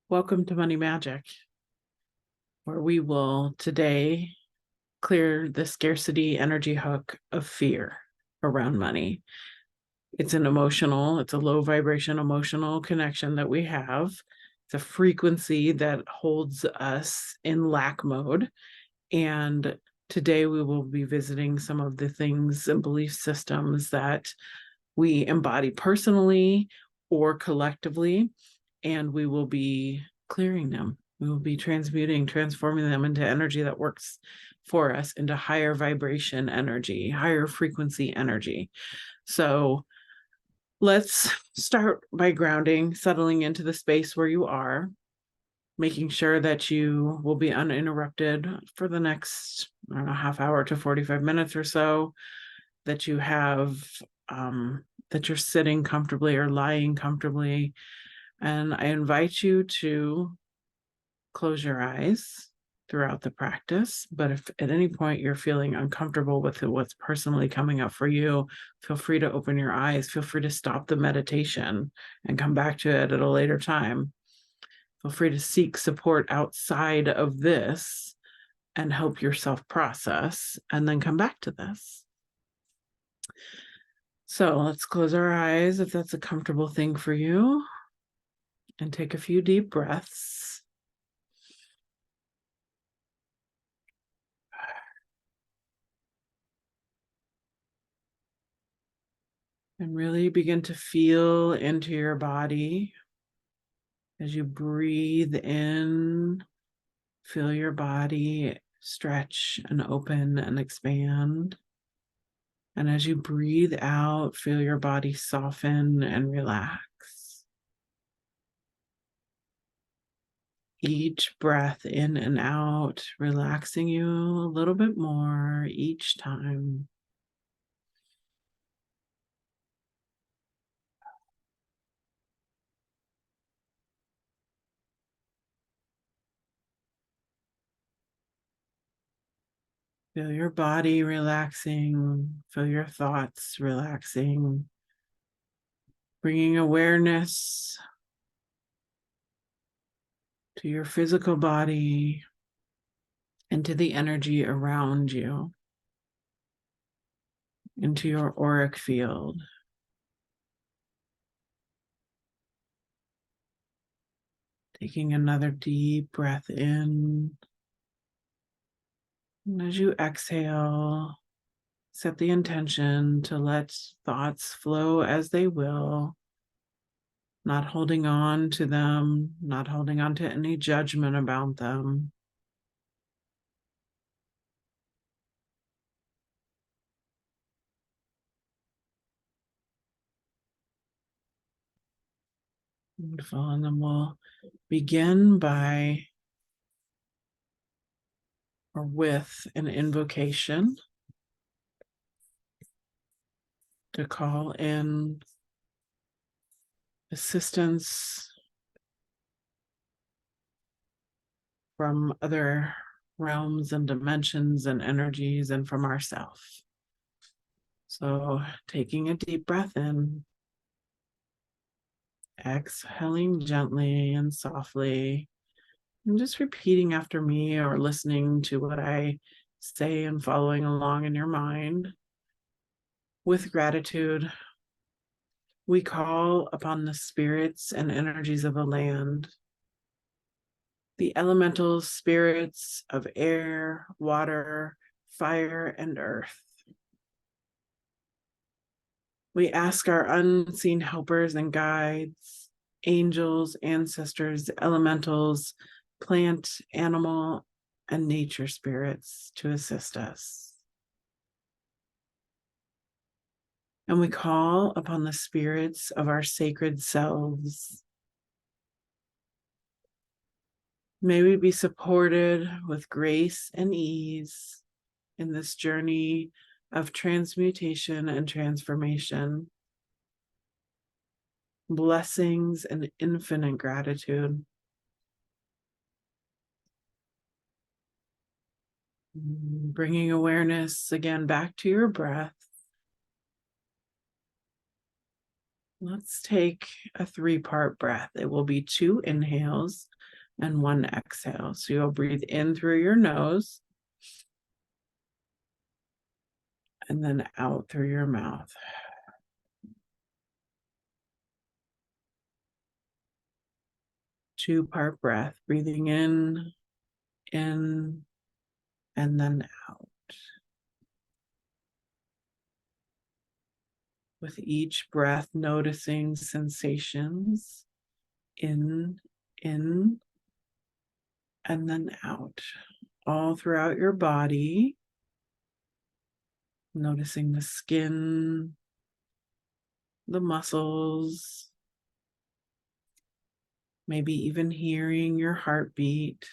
Welcome to Money Magic, where we will today clear the scarcity energy hook of fear around money. It's a low vibration emotional connection that we have. It's a frequency that holds us in lack mode. And today we will be visiting some of the things and belief systems that we embody personally or collectively, and we will be clearing them. We will be transforming them into energy that works for us, into higher vibration energy, higher frequency energy. So let's start by grounding, settling into the space where you are, making sure that you will be uninterrupted for the next, half hour to 45 minutes or so, that you have, that you're sitting comfortably or lying comfortably. And I invite you to close your eyes throughout the practice. But if at any point you're feeling uncomfortable with what's personally coming up for you, feel free to open your eyes. Feel free to stop the meditation and come back to it at a later time. Feel free to seek support outside of this and help yourself process, and then come back to this. So let's close our eyes if that's a comfortable thing for you, and take a few deep breaths. And really begin to feel into your body as you breathe in. Feel your body stretch and open and expand. And as you breathe out, feel your body soften and relax. Each breath in and out, relaxing you a little bit more each time. Feel your body relaxing, feel your thoughts relaxing, bringing awareness to your physical body and to the energy around you, into your auric field. Taking another deep breath in. And as you exhale, set the intention to let thoughts flow as they will, not holding on to them, not holding on to any judgment about them. Wonderful. And then we'll begin by or with an invocation to call in assistance from other realms and dimensions and energies, and from ourselves. So taking a deep breath in, exhaling gently and softly, and just repeating after me or listening to what I say and following along in your mind. With gratitude, we call upon the spirits and energies of the land, the elemental spirits of air, water, fire, and earth. We ask our unseen helpers and guides, angels, ancestors, elementals, plant, animal, and nature spirits to assist us. And we call upon the spirits of our sacred selves. May we be supported with grace and ease in this journey of transmutation and transformation. Blessings and infinite gratitude. Bringing awareness again back to your breath. Let's take a 3-part breath. It will be 2 inhales and 1 exhale. So you'll breathe in through your nose and then out through your mouth. Two-part breath, breathing in, and then out. With each breath, noticing sensations in, and then out, all throughout your body. Noticing the skin, the muscles, maybe even hearing your heartbeat.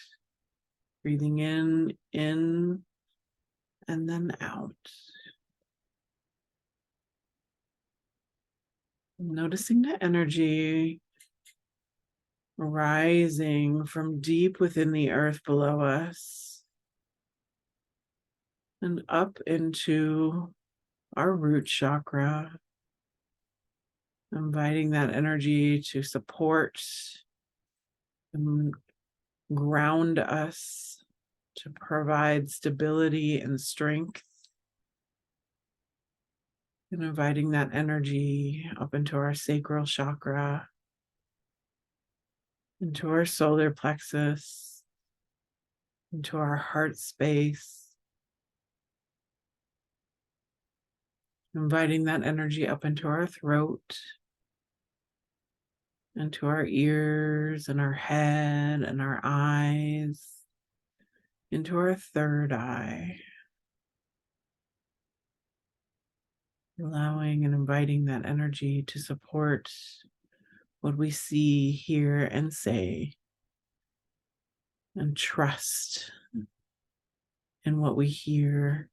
Breathing in, and then out. Noticing the energy rising from deep within the earth below us and up into our root chakra, inviting that energy to support and ground us, to provide stability and strength, and inviting that energy up into our sacral chakra, into our solar plexus, into our heart space, inviting that energy up into our throat, into our ears and our head and our eyes, into our third eye, allowing and inviting that energy to support what we see, hear, and say, and trust in what we hear,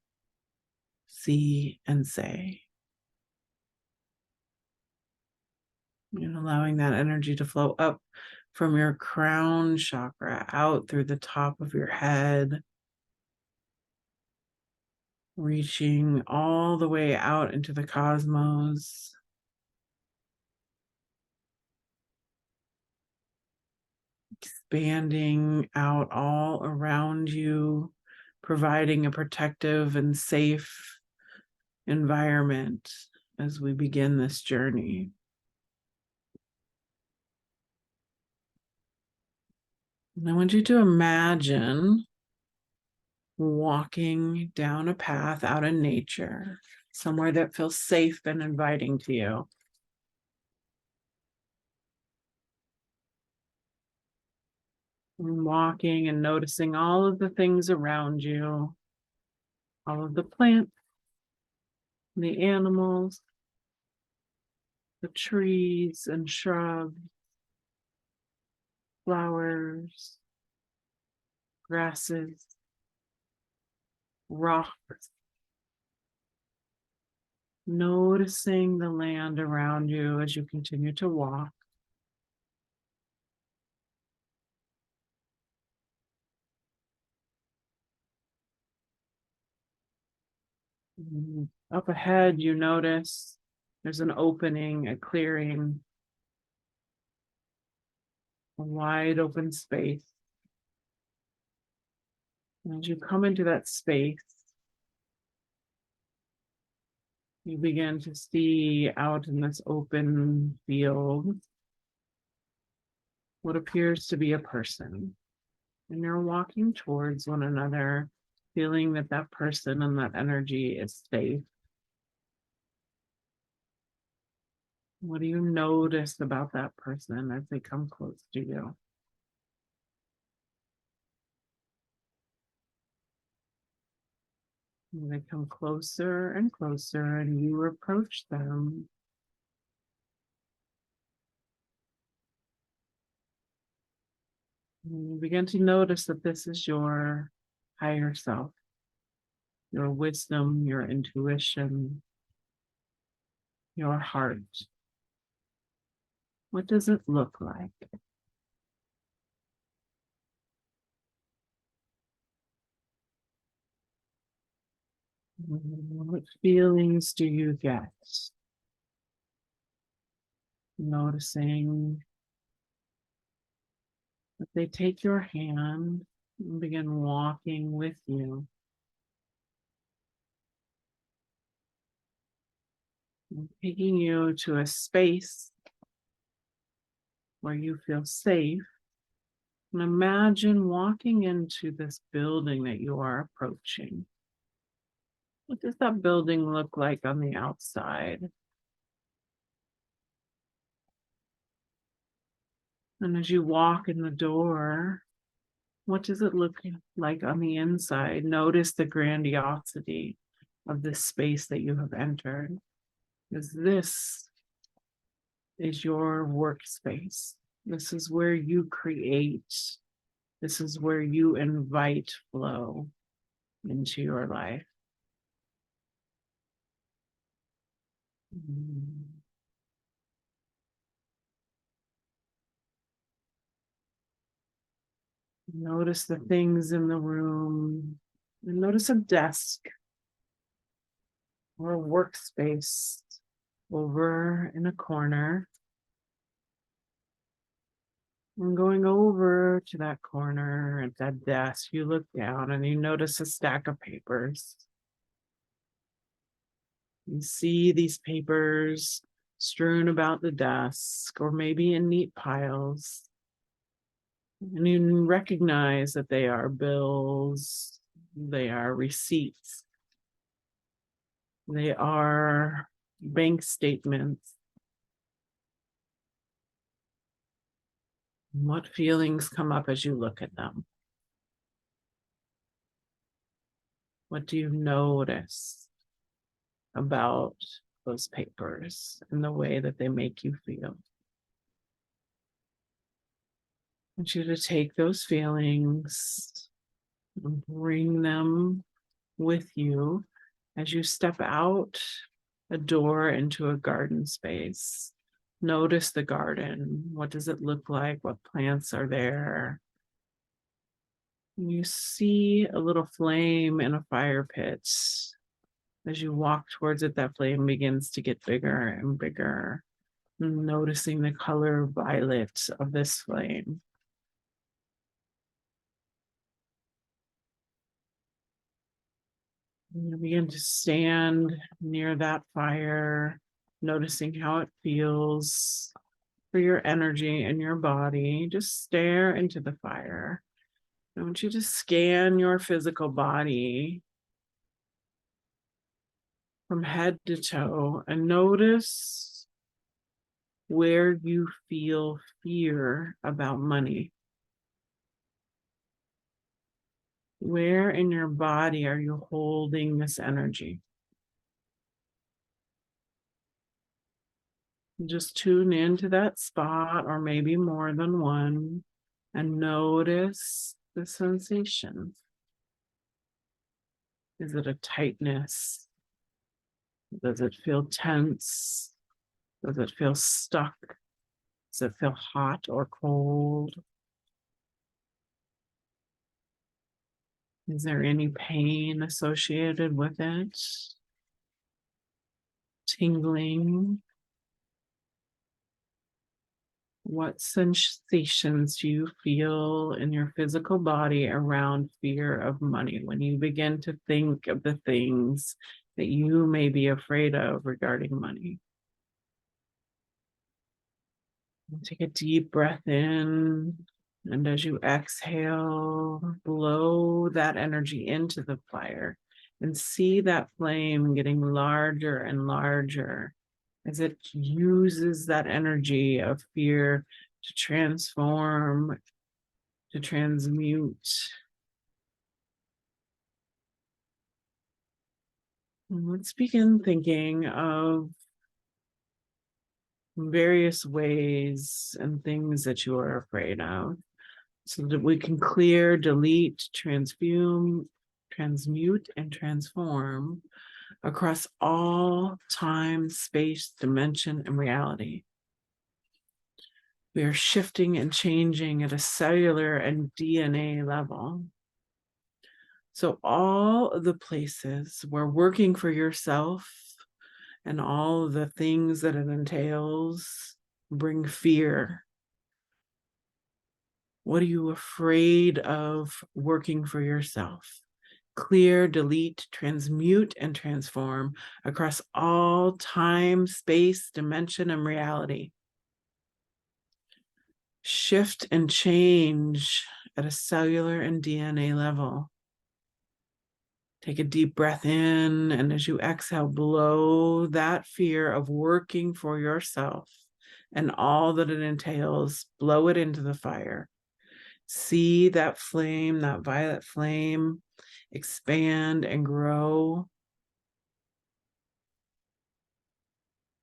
see, and say. And allowing that energy to flow up from your crown chakra out through the top of your head, reaching all the way out into the cosmos, expanding out all around you, providing a protective and safe environment as we begin this journey. And I want you to imagine walking down a path out in nature, somewhere that feels safe and inviting to you. And walking and noticing all of the things around you, all of the plants, the animals, the trees and shrubs, flowers, grasses, rocks. Noticing the land around you as you continue to walk. Up ahead, you notice there's an opening, a clearing, a wide open space. As you come into that space, you begin to see out in this open field what appears to be a person. And you're walking towards one another, feeling that that person and that energy is safe. What do you notice about that person as they come close to you? And they come closer and closer, and you approach them. And you begin to notice that this is your higher self, your wisdom, your intuition, your heart. What does it look like? What feelings do you get? Noticing If they take your hand and begin walking with you, and taking you to a space where you feel safe, and imagine walking into this building that you are approaching. What does that building look like on the outside? And as you walk in the door, what does it look like on the inside? Notice the grandiosity of this space that you have entered. Because this is your workspace. This is where you create. This is where you invite flow into your life. Notice the things in the room. And notice a desk or a workspace over in a corner. And going over to that corner at that desk, you look down and you notice a stack of papers. You see these papers strewn about the desk or maybe in neat piles. And you recognize that they are bills, they are receipts, they are bank statements. What feelings come up as you look at them? What do you notice about those papers and the way that they make you feel? I want you to take those feelings and bring them with you as you step out a door into a garden space. Notice the garden. What does it look like? What plants are there? And you see a little flame in a fire pit. As you walk towards it, that flame begins to get bigger and bigger. Noticing the color violet of this flame. You begin to stand near that fire, noticing how it feels for your energy and your body. Just stare into the fire. I want you to scan your physical body from head to toe and notice where you feel fear about money. Where in your body are you holding this energy? Just tune into that spot, or maybe more than one, and notice the sensation. Is it a tightness? Does it feel tense? Does it feel stuck? Does it feel hot or cold? Is there any pain associated with it? Tingling? What sensations do you feel in your physical body around fear of money when you begin to think of the things that you may be afraid of regarding money? Take a deep breath in, and as you exhale, blow that energy into the fire and see that flame getting larger and larger as it uses that energy of fear to transform, to transmute. And let's begin thinking of various ways and things that you are afraid of so that we can clear, delete, transmute, and transform across all time, space, dimension, and reality. We are shifting and changing at a cellular and DNA level. So all of the places where working for yourself and all the things that it entails bring fear. What are you afraid of working for yourself? Clear, delete, transmute, and transform across all time, space, dimension, and reality. Shift and change at a cellular and DNA level. Take a deep breath in, and as you exhale, blow that fear of working for yourself and all that it entails, blow it into the fire. See that flame, that violet flame, expand and grow.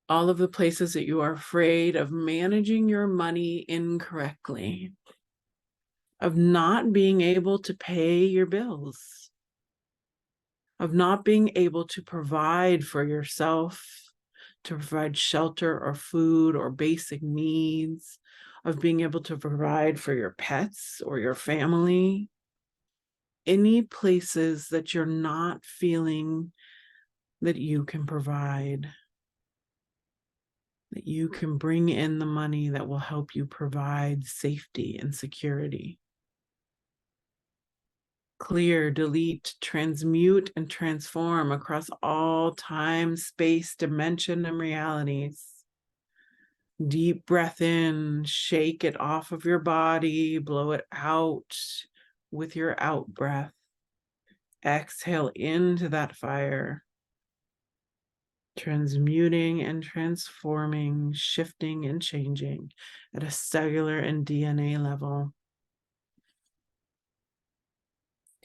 All of the places that you are afraid of managing your money incorrectly, of not being able to pay your bills, of not being able to provide for yourself, to provide shelter or food or basic needs, of being able to provide for your pets or your family. Any places that you're not feeling that you can provide, that you can bring in the money that will help you provide safety and security. Clear, delete, transmute, and transform across all time, space, dimension, and realities. Deep breath in, shake it off of your body, blow it out with your out breath. Exhale into that fire, transmuting and transforming, shifting and changing at a cellular and DNA level.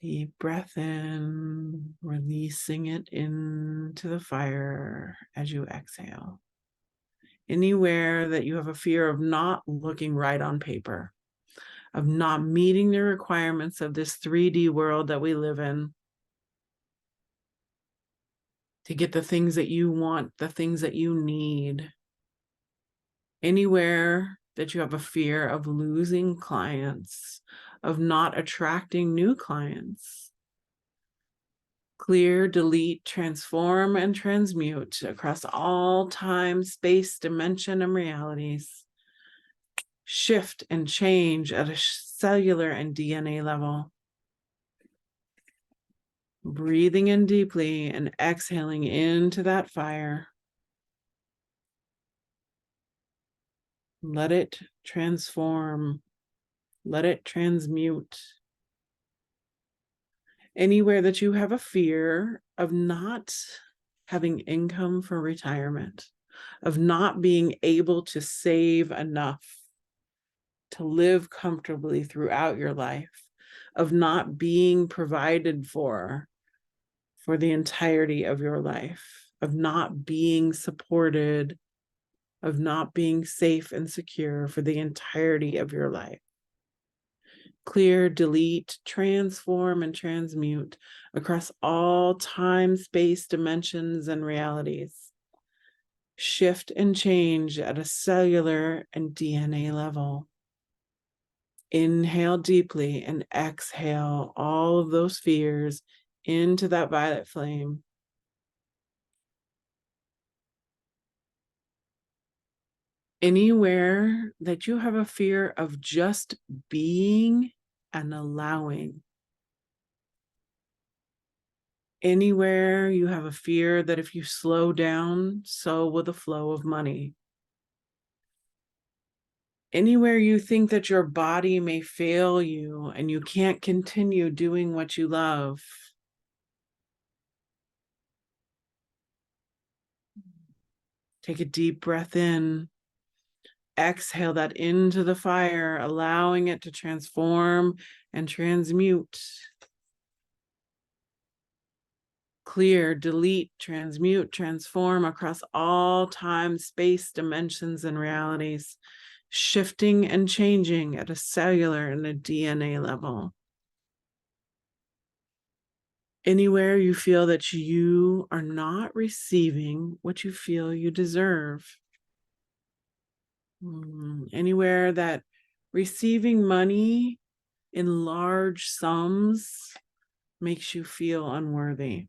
Deep breath in, releasing it into the fire as you exhale. Anywhere that you have a fear of not looking right on paper, of not meeting the requirements of this 3D world that we live in, to get the things that you want, the things that you need. Anywhere that you have a fear of losing clients, of not attracting new clients. Clear, delete, transform, and transmute across all time, space, dimension, and realities. Shift and change at a cellular and DNA level. Breathing in deeply and exhaling into that fire. Let it transform. Let it transmute. Anywhere that you have a fear of not having income for retirement, of not being able to save enough to live comfortably throughout your life, of not being provided for the entirety of your life, of not being supported, of not being safe and secure for the entirety of your life. Clear, delete, transform, and transmute across all time, space, dimensions, and realities. Shift and change at a cellular and DNA level. Inhale deeply and exhale all of those fears into that violet flame. Anywhere that you have a fear of just being and allowing. Anywhere you have a fear that if you slow down, so will the flow of money. Anywhere you think that your body may fail you and you can't continue doing what you love. Take a deep breath in. Exhale that into the fire, allowing it to transform and transmute. Clear, delete, transmute, transform across all time, space, dimensions, and realities, shifting and changing at a cellular and a DNA level. Anywhere you feel that you are not receiving what you feel you deserve. Anywhere that receiving money in large sums makes you feel unworthy.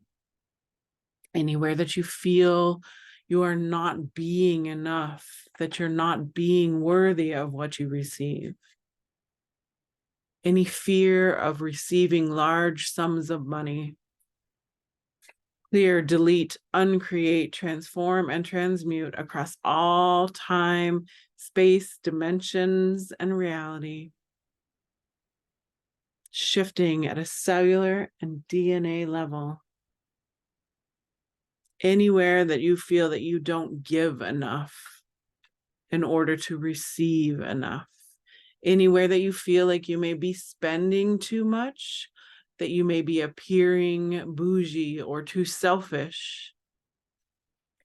Anywhere that you feel you are not being enough, that you're not being worthy of what you receive. any fear of receiving large sums of money. Clear, delete, uncreate, transform, and transmute across all time, space, dimensions, and reality. Shifting at a cellular and DNA level. Anywhere that you feel that you don't give enough in order to receive enough. Anywhere that you feel like you may be spending too much, that you may be appearing bougie or too selfish.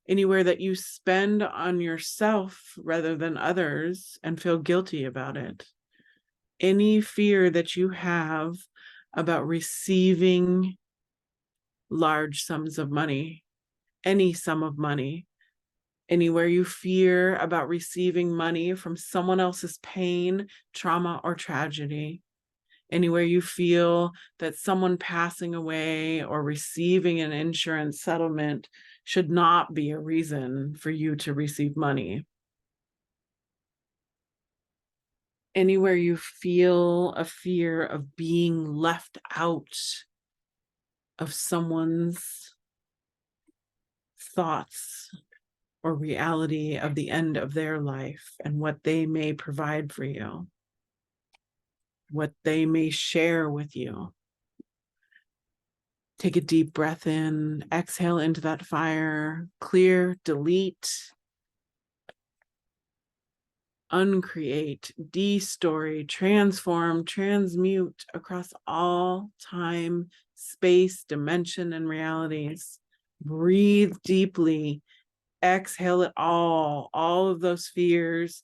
Anywhere that you spend on yourself rather than others and feel guilty about it. Any fear that you have about receiving large sums of money, any sum of money, anywhere you fear about receiving money from someone else's pain, trauma, or tragedy, anywhere you feel that someone passing away or receiving an insurance settlement should not be a reason for you to receive money. Anywhere you feel a fear of being left out of someone's thoughts or reality of the end of their life and what they may provide for you, what they may share with you. Take a deep breath in, exhale into that fire, clear, delete, uncreate, de-story, transform, transmute across all time, space, dimension, and realities. Breathe deeply, exhale it all of those fears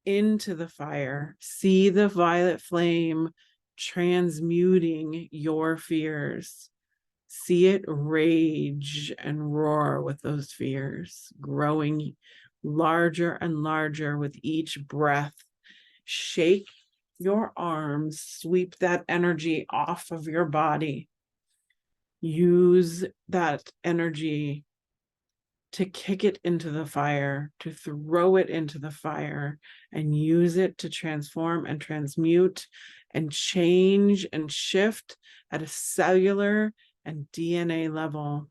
into the fire. See the violet flame transmuting your fears. See it rage and roar with those fears, growing larger and larger with each breath. Shake your arms, sweep that energy off of your body. Use that energy to kick it into the fire, to throw it into the fire, and use it to transform and transmute and change and shift at a cellular and DNA level.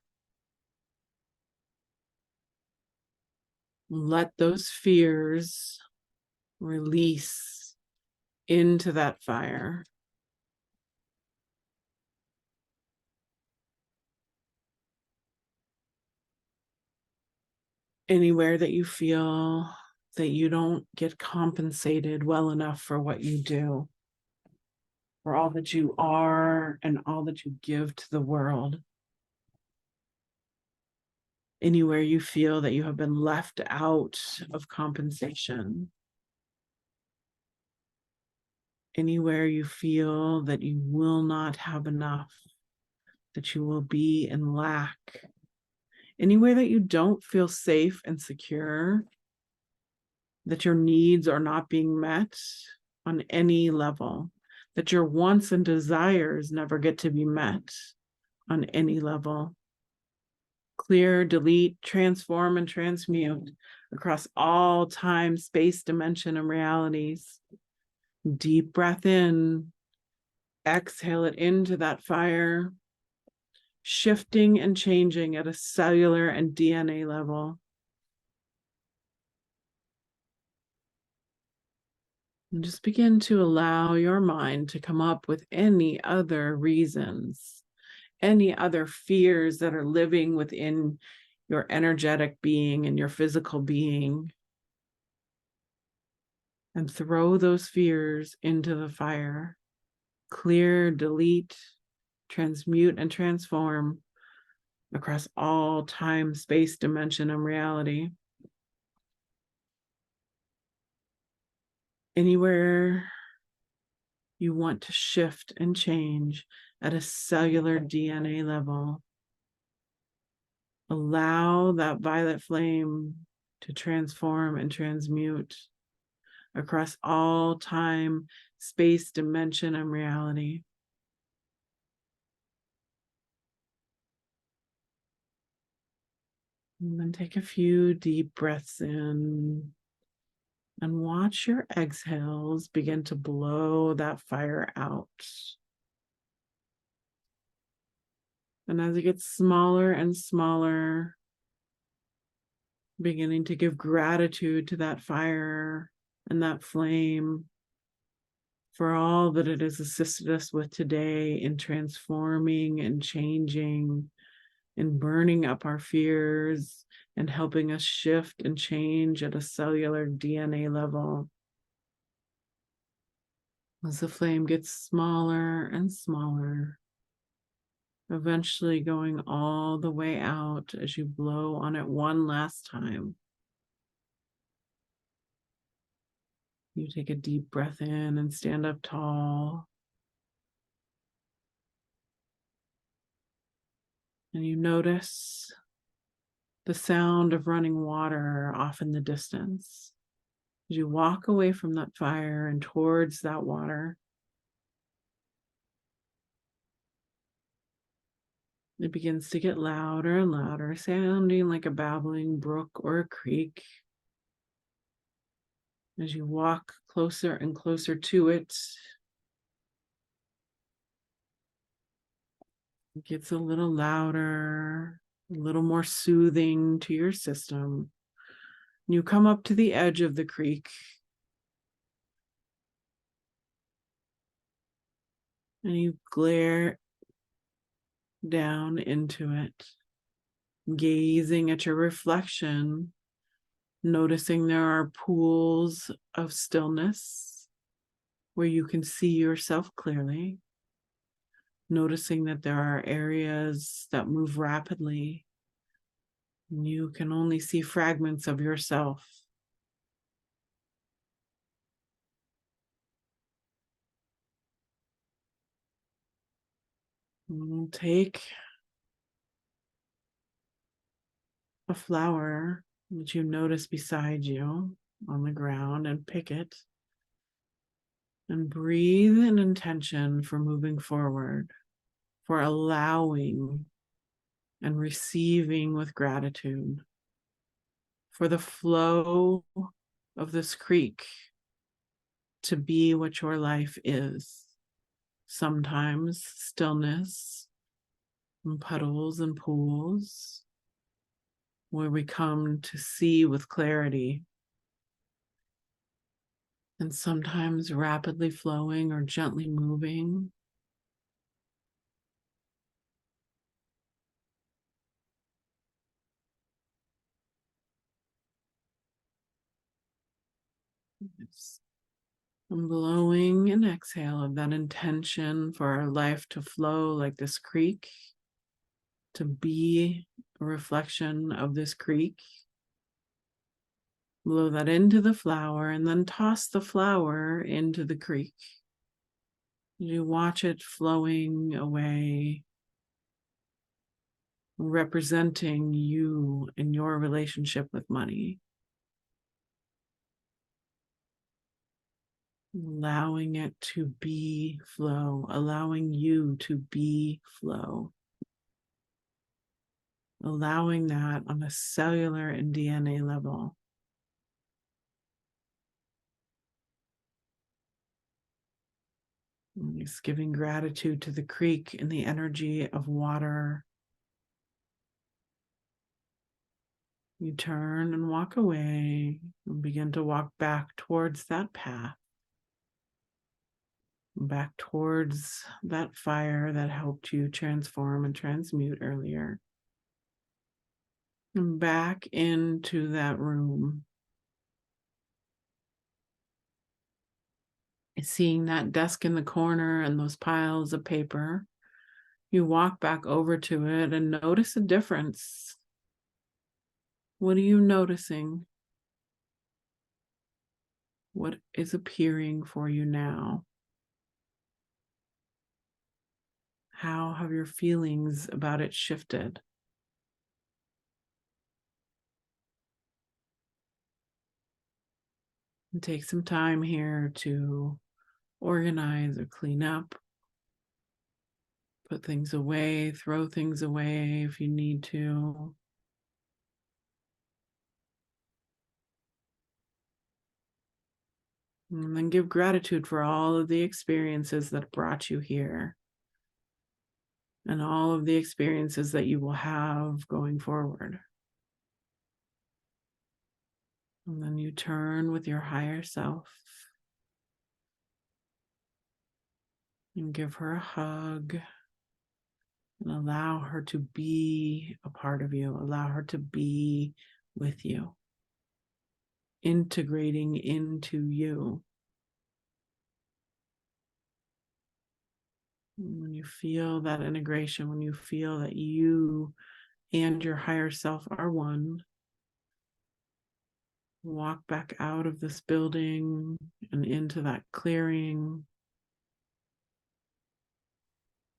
Let those fears release into that fire. Anywhere that you feel that you don't get compensated well enough for what you do, for all that you are and all that you give to the world. Anywhere you feel that you have been left out of compensation. Anywhere you feel that you will not have enough, that you will be in lack. Anywhere that you don't feel safe and secure, that your needs are not being met on any level, that your wants and desires never get to be met on any level. Clear, delete, transform, and transmute across all time, space, dimension, and realities. Deep breath in, exhale it into that fire, shifting and changing at a cellular and DNA level. And just begin to allow your mind to come up with any other reasons, any other fears that are living within your energetic being and your physical being. And throw those fears into the fire. Clear, delete, transmute, and transform across all time, space, dimension, and reality. Anywhere you want to shift and change at a cellular DNA level, allow that violet flame to transform and transmute across all time, space, dimension, and reality. And then take a few deep breaths in And watch your exhales begin to blow that fire out. And as it gets smaller and smaller, beginning to give gratitude to that fire and that flame for all that it has assisted us with today in transforming and changing and burning up our fears and helping us shift and change at a cellular DNA level. As the flame gets smaller and smaller, eventually going all the way out as you blow on it one last time. You take a deep breath in and stand up tall. And you notice the sound of running water off in the distance. As you walk away from that fire and towards that water, it begins to get louder and louder, sounding like a babbling brook or a creek. As you walk closer and closer to it, it gets a little louder, a little more soothing to your system. You come up to the edge of the creek and you glare down into it, gazing at your reflection, noticing there are pools of stillness where you can see yourself clearly, noticing that there are areas that move rapidly. You can only see fragments of yourself. Take a flower that you notice beside you on the ground and pick it and breathe an intention for moving forward, for allowing and receiving with gratitude for the flow of this creek to be what your life is. Sometimes stillness and puddles and pools where we come to see with clarity, and sometimes rapidly flowing or gently moving. And blowing an exhale of that intention for our life to flow like this creek, to be a reflection of this creek. Blow that into the flower and then toss the flower into the creek. You watch it flowing away, representing you and your relationship with money. Allowing it to be flow, allowing you to be flow. Allowing that on a cellular and DNA level. And just giving gratitude to the creek and the energy of water. You turn and walk away and begin to walk back towards that path. Back towards that fire that helped you transform and transmute earlier. And back into that room. Seeing that desk in the corner and those piles of paper, you walk back over to it and notice a difference. What are you noticing? What is appearing for you now? How have your feelings about it shifted? And take some time here to organize or clean up. Put things away, throw things away if you need to. And then give gratitude for all of the experiences that brought you here and all of the experiences that you will have going forward. And then you turn with your higher self and give her a hug and allow her to be a part of you. Allow her to be with you, integrating into you. When you feel that integration, when you feel that you and your higher self are one, walk back out of this building and into that clearing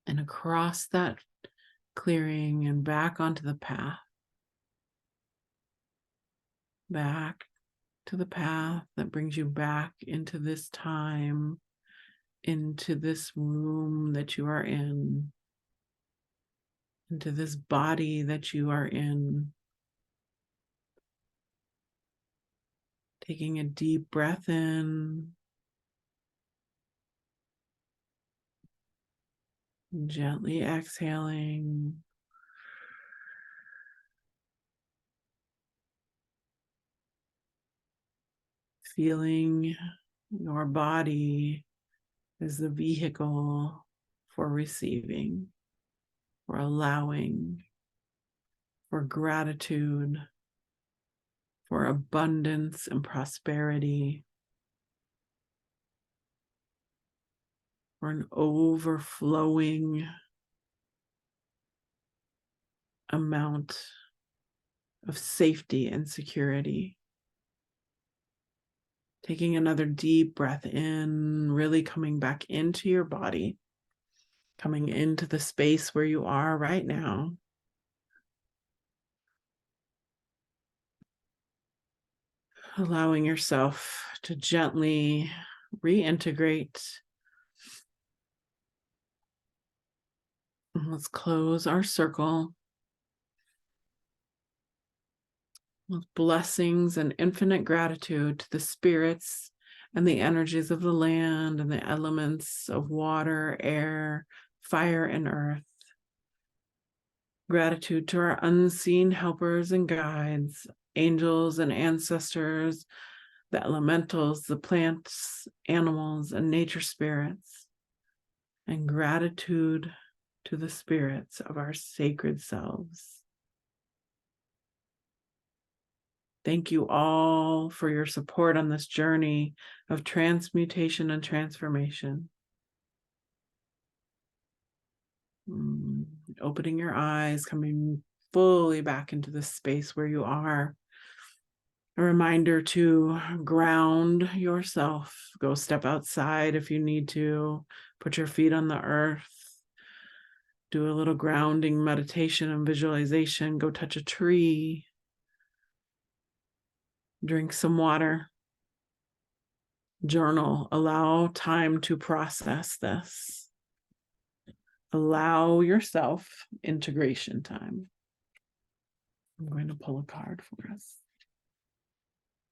and across that clearing and back onto the path. Back to the path that brings you back into this time, into this room that you are in, into this body that you are in. Taking a deep breath in, gently exhaling. Feeling your body as the vehicle for receiving, for allowing, for gratitude, for abundance and prosperity, for an overflowing amount of safety and security. Taking another deep breath in, really coming back into your body, coming into the space where you are right now. Allowing yourself to gently reintegrate. Let's close our circle with blessings and infinite gratitude to the spirits and the energies of the land and the elements of water, air, fire, and earth. Gratitude to our unseen helpers and guides, angels and ancestors, the elementals, the plants, animals, and nature spirits. And gratitude to the spirits of our sacred selves. Thank you all for your support on this journey of transmutation and transformation. Opening your eyes, coming fully back into the space where you are. A reminder to ground yourself. Go step outside if you need to. Put your feet on the earth. Do a little grounding meditation and visualization. Go touch a tree. Drink some water. Journal. Allow time to process this. Allow yourself integration time. I'm going to pull a card for us.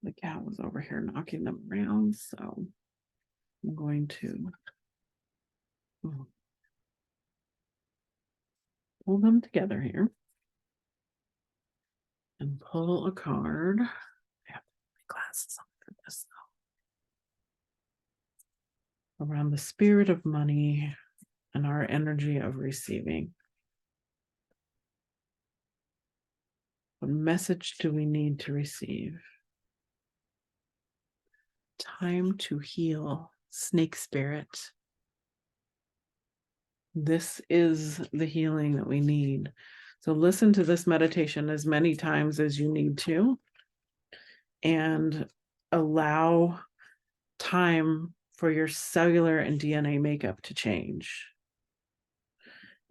The cat was over here knocking them around, so I'm going to pull them together here and pull a card. I have my glasses on for this though. Around the spirit of money and our energy of receiving. What message do we need to receive? Time to heal, snake spirit. This is the healing that we need. So listen to this meditation as many times as you need to, and allow time for your cellular and DNA makeup to change.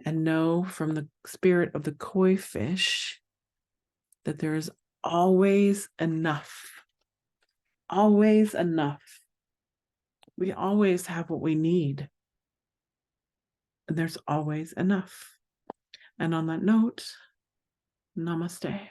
And know from the spirit of the koi fish that there is always enough. Always enough. We always have what we need. And there's always enough. And on that note, namaste.